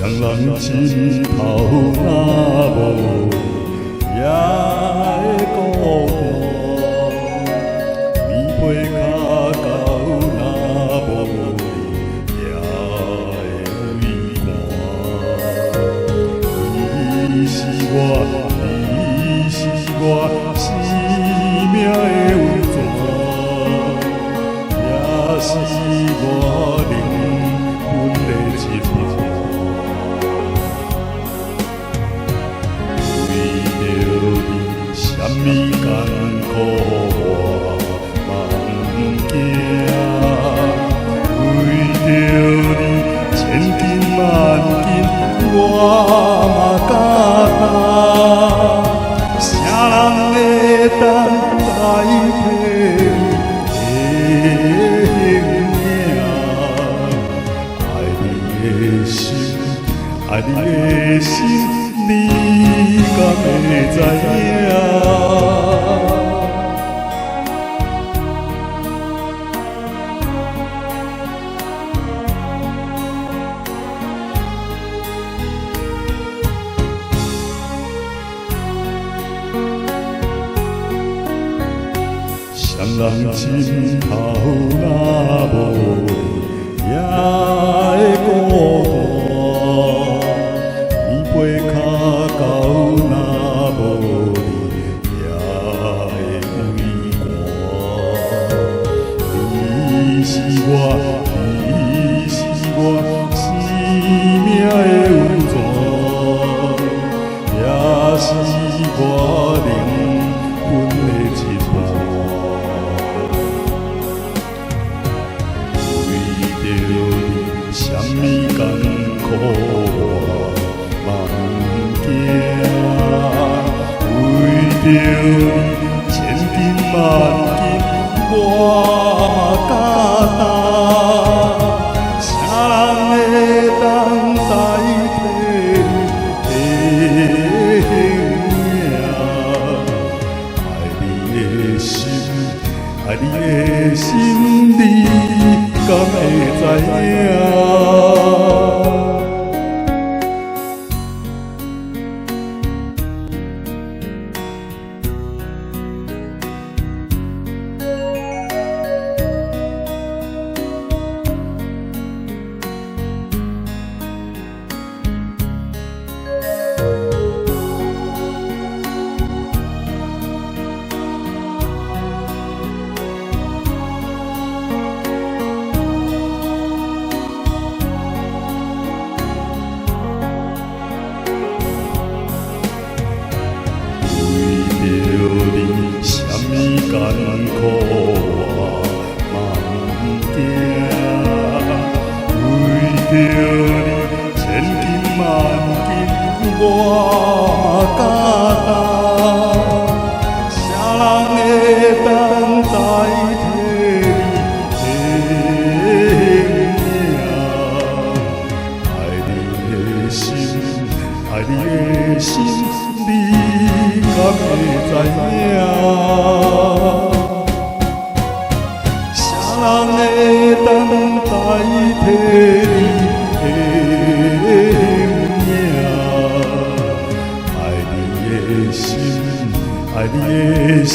人真头若无也会孤单，棉被脚到若无你也会畏寒。你是我，你是我生命的温泉，也是我灵魂的一部。什么艰苦我嘛不惊，为着你千金万金我嘛敢担。啥人会当代替你的形影？爱你的心，你敢会知影？谁人真头若无也会孤单，棉被脚到若无你也会畏寒。你是我，你是我生命的温泉，也是我灵魂的一部。什么艰苦我嘛不惊，为着你千金万金我嘛敢担。啥人会当代替你的形影？爱你的心，爱你的心，你敢会知影？什么艰苦我嘛不惊，为着你千金万金我嘛敢担。啥人会当代替你的形影？爱你的心，爱你的心，你敢会知影？啥人会当代替你的形影？爱你的心，爱你的心。